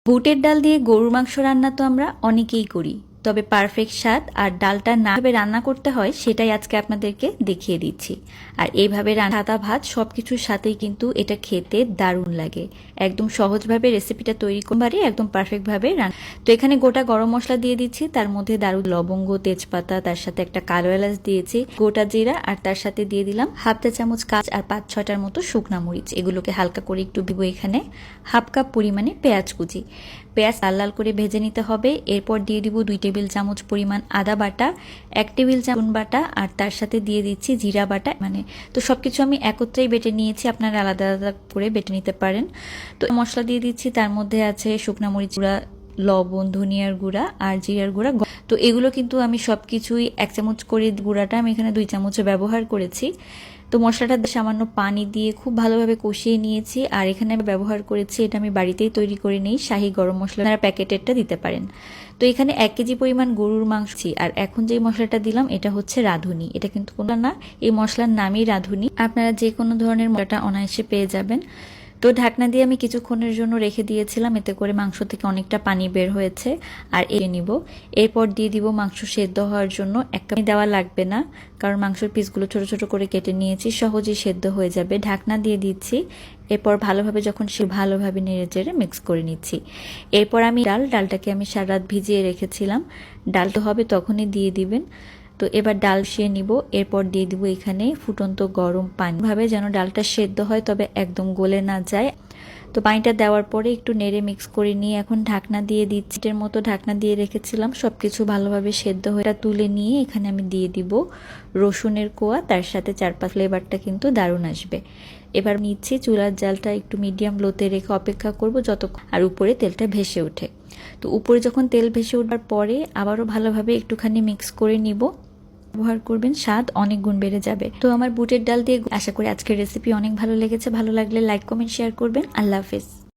বুটের ডাল দিয়ে গরুর মাংস রান্না তো আমরা অনেকেই করি, তবে পারফেক্ট স্বাদ আর ডালটা না ভাবে রান্না করতে হয় সেটাই আজকে আপনাদেরকে দেখিয়ে দিচ্ছি। আর এইভাবে সাদা ভাত সবকিছুর সাথেই কিন্তু এটা খেতে দারুণ লাগে। একদম সহজভাবে রেসিপিটা তৈরি করতে একদম পারফেক্টভাবে রান্না। তো এখানে গোটা গরম মশলা দিয়ে দিচ্ছি, তার মধ্যে দারুণ লবঙ্গ, তেজপাতা, তার সাথে একটা কালো এলাচ দিয়েছি, গোটা জিরা, আর তার সাথে দিয়ে দিলাম হাফ চা চামচ কাঁচ আর 5-6টার মতো শুকনা মরিচ। এগুলোকে হালকা করে একটু দিব। এখানে হাফ কাপ পরিমাণে পেঁয়াজ কুচি, পেঁয়াজ লাল লাল করে ভেজে নিতে হবে। এরপর দিয়ে দিব 2 টেবিল চামচ পরিমাণ আদা বাটা, 1 টেবিল চামচ বাটা, আর তার সাথে দিয়ে দিচ্ছি জিরা বাটা। তো সবকিছু আমি একত্রেই বেটে নিয়েছি, আপনারা আলাদা আলাদা করে বেটে নিতে পারেন। তো মশলা দিয়ে দিচ্ছি, তার মধ্যে আছে শুকনা মরিচ গুঁড়া, লবণ, ধনিয়ার গুঁড়া আর জিরার গুঁড়া। তো এগুলো কিন্তু আমি সবকিছুই 1 চামচ করে, গুঁড়াটা আমি এখানে 2 চামচ ব্যবহার করেছি। তো মশলাটা সামান্য পানি দিয়ে খুব ভালোভাবে কষিয়ে নিয়েছি। আর এখানে আমি ব্যবহার করেছি, এটা আমি বাড়িতেই তৈরি করে নিই, শাহি গরম মশলা, আপনারা প্যাকেটেরটা দিতে পারেন। তো এখানে 1 কেজি পরিমাণ গরুর মাংস। আর এখন যে মশলাটা দিলাম এটা হচ্ছে রাঁধুনি, এটা কিন্তু কোনো না, এই মশলার নামই রাঁধুনি। আপনারা যে কোনো ধরনের মশলাটা অনায়াসে পেয়ে যাবেন। তো ঢাকনা দিয়ে আমি কিছুক্ষণের জন্য রেখে দিয়েছিলাম, এতে করে মাংস থেকে অনেকটা পানি বের হয়েছে। আর নিব। এরপর দিয়ে দিব মাংস সেদ্ধ হওয়ার জন্য। দেওয়া লাগবে না, কারণ মাংসের পিসগুলো ছোট ছোট করে কেটে নিয়েছি, সহজেই সেদ্ধ হয়ে যাবে। ঢাকনা দিয়ে দিচ্ছি। এরপর ভালোভাবে যখন ভালোভাবে নেড়ে চেড়ে মিক্স করে নিচ্ছি। এরপর আমি ডালটাকে আমি সারা রাত ভিজিয়ে রেখেছিলাম, ডাল তো হবে তখনই দিয়ে দিবেন। তো এবার ডাল শিয়ে নিব। এরপর দিয়ে দিব এখানে ফুটন্ত গরম পানি, ভাবে যেন ডালটা সেদ্ধ হয়, তবে একদম গলে না যায়। তো পানিটা দেওয়ার পরে একটু নেড়ে মিক্স করে নিয়ে এখন ঢাকনা দিয়ে দিচ্ছি। এর মতো ঢাকনা দিয়ে রেখেছিলাম, সবকিছু ভালোভাবে সেদ্ধ হয়ে তুলে নিয়ে এখানে আমি দিয়ে দিব রসুনের কোয়া, তার সাথে 4-5 ফ্লেভারটা কিন্তু দারুণ আসবে। এবার নিচ্ছি, চুলার জালটা একটু মিডিয়াম লোতে রেখে অপেক্ষা করব যতক্ষণ আর উপরে তেলটা ভেসে ওঠে। তো উপরে যখন তেল ভেসে ওঠার পরে আবারও ভালোভাবে একটুখানি মিক্স করে নিব। ব্যবহার করবেন, স্বাদ অনেক গুণ বেড়ে যাবে। তো আমার বুটের ডাল দিয়ে আশা করি আজকের রেসিপি অনেক ভালো লেগেছে। ভালো লাগলে লাইক, কমেন্ট, শেয়ার করবেন। আল্লাহ হাফেজ।